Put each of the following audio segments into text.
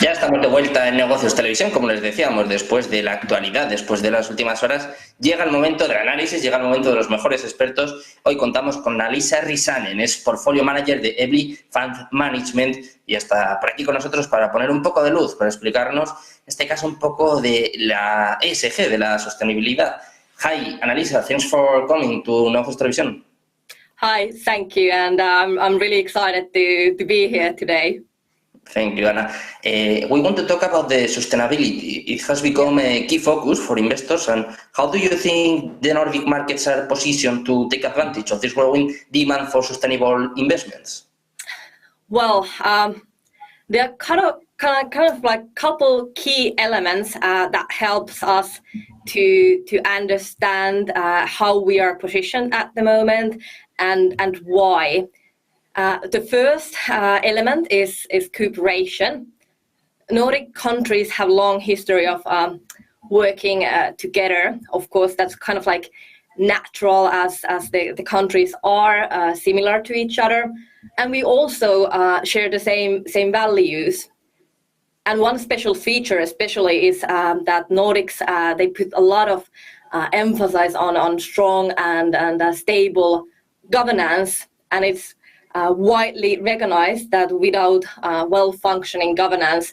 Ya estamos de vuelta en Negocios Televisión, como les decíamos, después de la actualidad, después de las últimas horas, llega el momento del análisis, llega el momento de los mejores expertos. Hoy contamos con Anna Liisa Rissanen, es Portfolio Manager de Evli Fund Management y está por aquí con nosotros para poner un poco de luz, para explicarnos, en este caso, un poco de la ESG, de la sostenibilidad. Hi, Anna Liisa, thanks for coming to Negocios Televisión. Hi, thank you, and I'm really excited to be here today. Thank you, Anna. We want to talk about the sustainability. It has become a key focus for investors. And how do you think the Nordic markets are positioned to take advantage of this growing demand for sustainable investments? Well, there are kind of like couple key elements that helps us to understand how we are positioned at the moment and why. The first element is cooperation. Nordic countries have a long history of working together. Of course, that's kind of like natural as the countries are similar to each other. And we also share the same values. And one special feature especially is that Nordics, they put a lot of emphasis on strong and stable governance. And it's widely recognized that without well-functioning governance,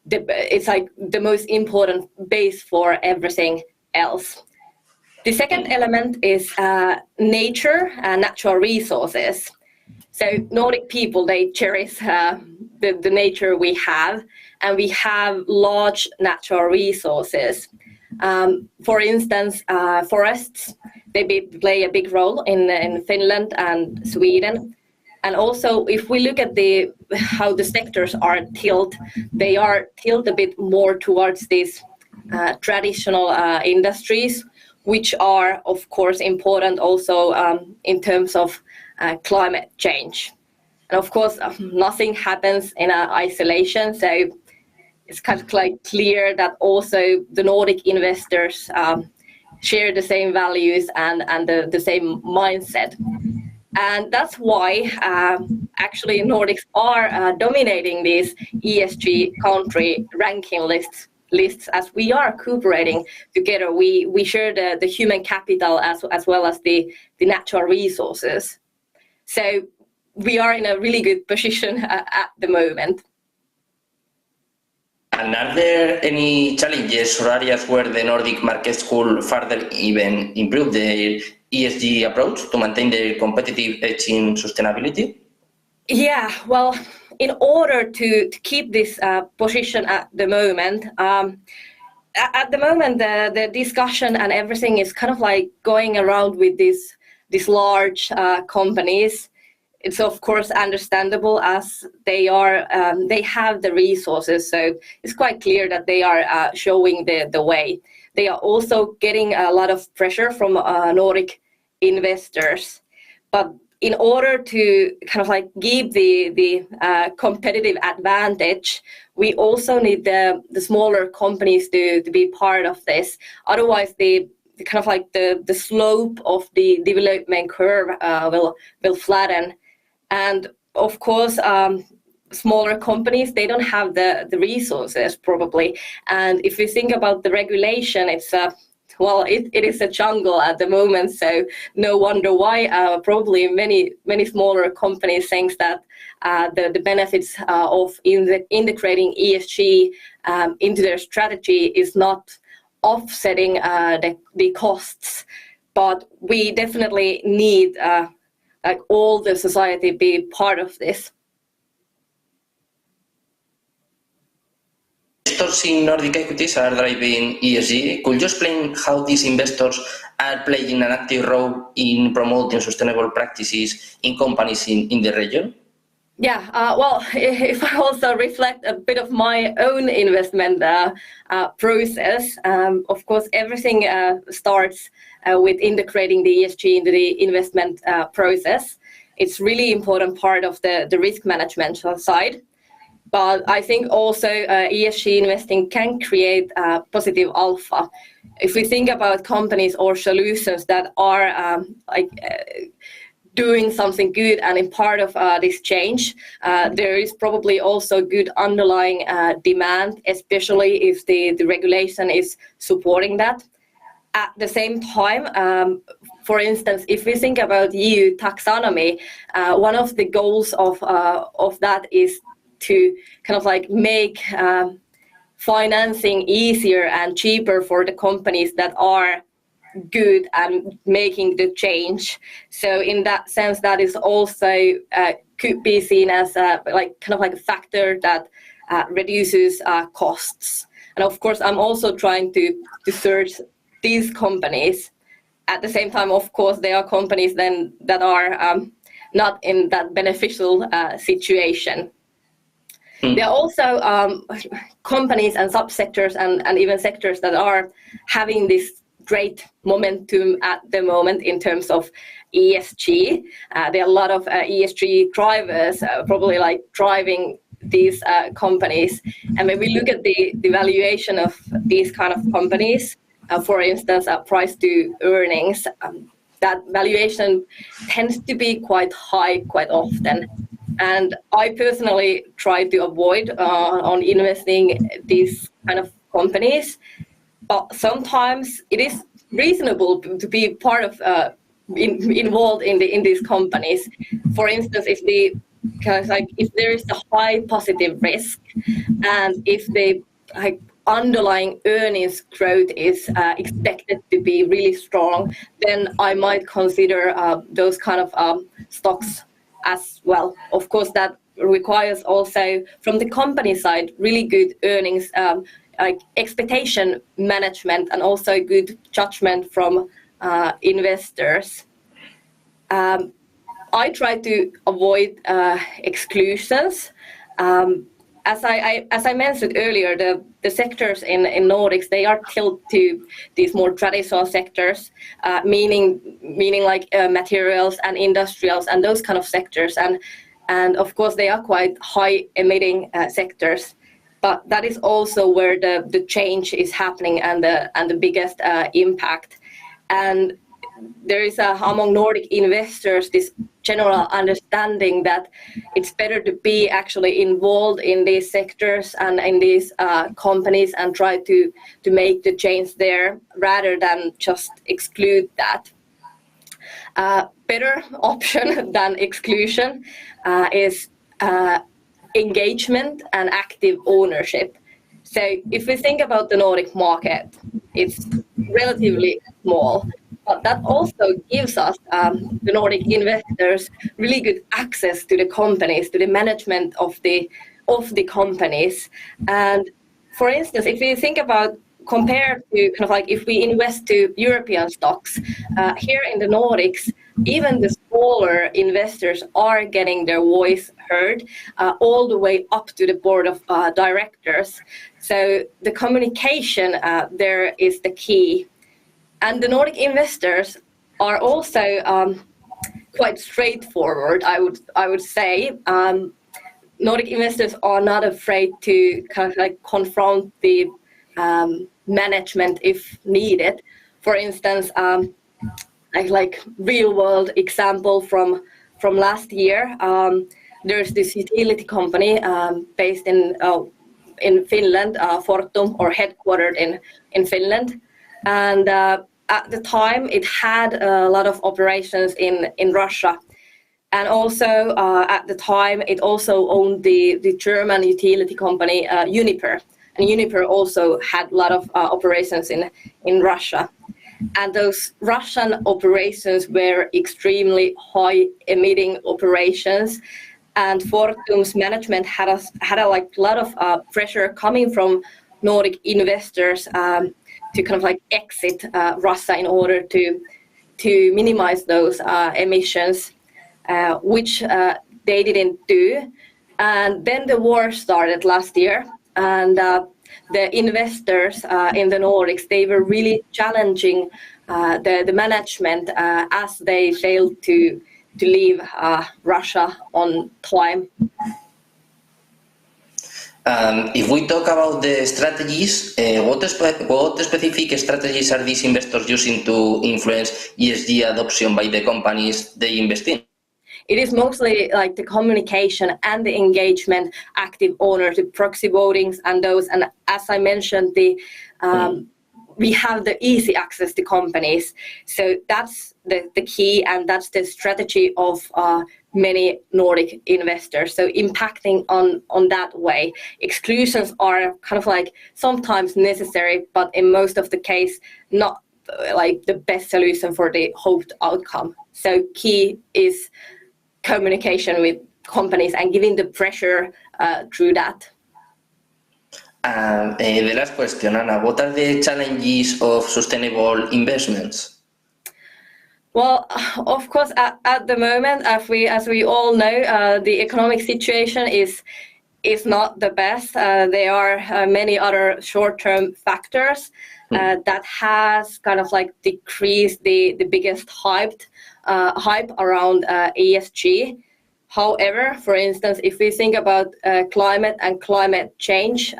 it's like the most important base for everything else. The second element is nature and natural resources. So Nordic people, they cherish the nature we have, and we have large natural resources. For instance, forests, they play a big role in Finland and Sweden. And also, if we look at how the sectors are tilted, they are tilted a bit more towards these traditional industries, which are, of course, important also in terms of climate change. And of course, nothing happens in isolation. So it's kind of like clear that also the Nordic investors share the same values and the same mindset. And that's why actually Nordics are dominating these ESG country ranking lists as we are cooperating together. We share the human capital as well as the natural resources. So we are in a really good position at the moment. And are there any challenges or areas where the Nordic markets could further even improve their ESG approach to maintain their competitive edge in sustainability? Yeah, well, in order to keep this position at the moment, the discussion and everything is kind of like going around with these large companies. It's of course understandable as they have the resources, so it's quite clear that they are showing the way. They are also getting a lot of pressure from Nordic investors, but in order to kind of like give the competitive advantage, we also need the smaller companies to be part of this. Otherwise, the kind of like the slope of the development curve will flatten. And of course, smaller companies, they don't have the resources probably. And if we think about the regulation, it's it is a jungle at the moment. So no wonder why probably many smaller companies think that the benefits of integrating ESG into their strategy is not offsetting the costs. But we definitely need like all the society be part of this. Investors in Nordic equities are driving ESG. Could you explain how these investors are playing an active role in promoting sustainable practices in companies in the region? Yeah, well, if I also reflect a bit of my own investment process, of course, everything starts with integrating the ESG into the investment process. It's really important part of the risk management side. But I think also ESG investing can create positive alpha. If we think about companies or solutions that are doing something good, and in part of this change, there is probably also good underlying demand, especially if the regulation is supporting that. At the same time, for instance, if we think about EU taxonomy, one of the goals of that is to kind of like make financing easier and cheaper for the companies that are good and making the change. So in that sense, that is also could be seen as like kind of like a factor that reduces costs. And of course, I'm also trying to search these companies. At the same time, of course, there are companies then that are not in that beneficial situation. There are also companies and subsectors and even sectors that are having this great momentum at the moment in terms of ESG. There are a lot of ESG drivers probably like driving these companies. And when we look at the valuation of these kind of companies, for instance, price to earnings, that valuation tends to be quite high quite often. And I personally try to avoid on investing these kind of companies. But sometimes it is reasonable to be part of involved in these companies. For instance, if there is a high positive risk, and if the underlying earnings growth is expected to be really strong, then I might consider those kind of stocks as well. Of course, that requires also from the company side really good earnings, like expectation management, and also good judgment from investors. I try to avoid exclusions. As I mentioned earlier, the sectors in Nordics, they are tilted to these more traditional sectors, meaning like materials and industrials and those kind of sectors, and of course they are quite high emitting sectors. But that is also where the change is happening and the biggest impact. And there is among Nordic investors this general understanding that it's better to be actually involved in these sectors and in these companies and try to make the change there rather than just exclude that. Better option than exclusion is engagement and active ownership. So if we think about the Nordic market, it's relatively small, but that also gives us, the Nordic investors, really good access to the companies, to the management of the companies. And for instance, if you think about compared to kind of like if we invest to European stocks, here in the Nordics, even the smaller investors are getting their voice heard all the way up to the board of directors. So the communication there is the key. And the Nordic investors are also quite straightforward, I would say. Nordic investors are not afraid to kind of like confront the management if needed. For instance, like real world example from last year, there's this utility company based in Finland, Fortum, or headquartered in Finland, and at the time it had a lot of operations in Russia. And also at the time it also owned the German utility company Uniper. And Uniper also had a lot of operations in Russia. And those Russian operations were extremely high emitting operations. And Fortum's management had a lot of pressure coming from Nordic investors to kind of like exit Russia in order to minimize those emissions, which they didn't do. And then the war started last year, and the investors in the Nordics, they were really challenging the management as they failed to leave Russia on time. If we talk about the strategies, what specific strategies are these investors using to influence ESG adoption by the companies they invest in? It is mostly like the communication and the engagement, active ownership, proxy votings, and those. And as I mentioned, we have the easy access to companies. So that's the key, and that's the strategy of many Nordic investors. So impacting on that way. Exclusions are kind of like sometimes necessary, but in most of the case, not like the best solution for the hoped outcome. So key is communication with companies and giving the pressure through that. The last question, Anna, what are the challenges of sustainable investments? Well, of course, at the moment, as we all know, the economic situation is not the best. There are many other short-term factors that has kind of like decreased the biggest hype around ESG. However, for instance, if we think about climate and climate change,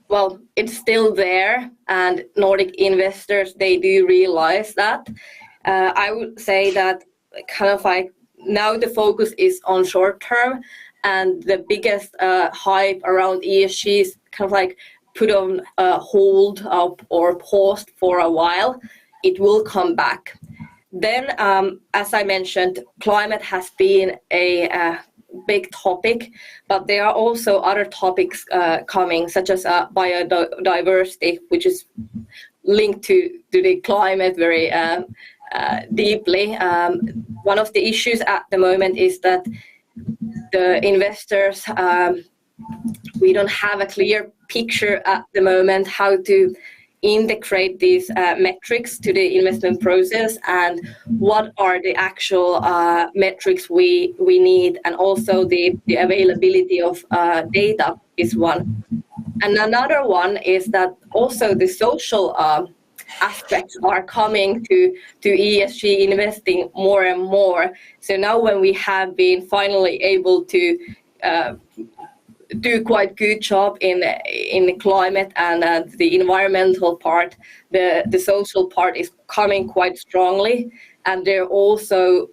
well, it's still there, and Nordic investors, they do realize that. I would say that kind of like now the focus is on short term, and the biggest hype around ESG is kind of like put on hold or paused for a while. It will come back. Then, as I mentioned, climate has been a big topic, but there are also other topics coming, such as biodiversity, which is linked to the climate very deeply. One of the issues at the moment is that the investors, we don't have a clear picture at the moment how to integrate these metrics to the investment process, and what are the actual metrics we need, and also the availability of data is one. And another one is that also the social aspects are coming to ESG investing more and more. So now when we have been finally able to do quite good job in the climate and the environmental part, the social part is coming quite strongly, and they're also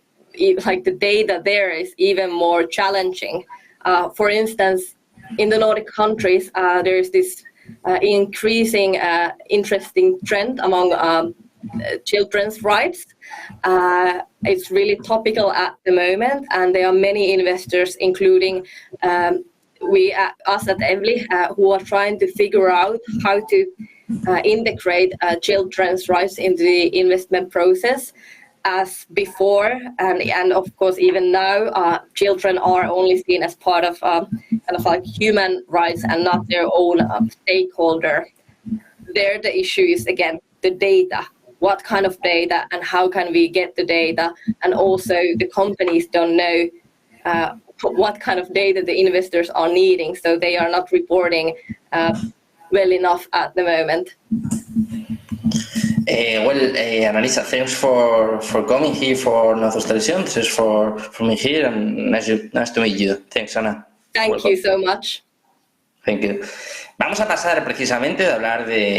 like the data there is even more challenging. For instance, in the Nordic countries, there is this increasing interesting trend among children's rights. It's really topical at the moment, and there are many investors, including us at Evli, who are trying to figure out how to integrate children's rights into the investment process. As before, and of course even now, children are only seen as part of kind of like human rights and not their own stakeholder. There the issue is again the data. What kind of data and how can we get the data? And also the companies don't know what kind of data the investors are needing, so they are not reporting well enough at the moment. Anna Liisa, thanks for coming here for Nuestros Televisión. Thanks for being here, and nice to meet you. Thanks, Anna. Thank you so much. Thank you. Vamos a pasar precisamente de hablar de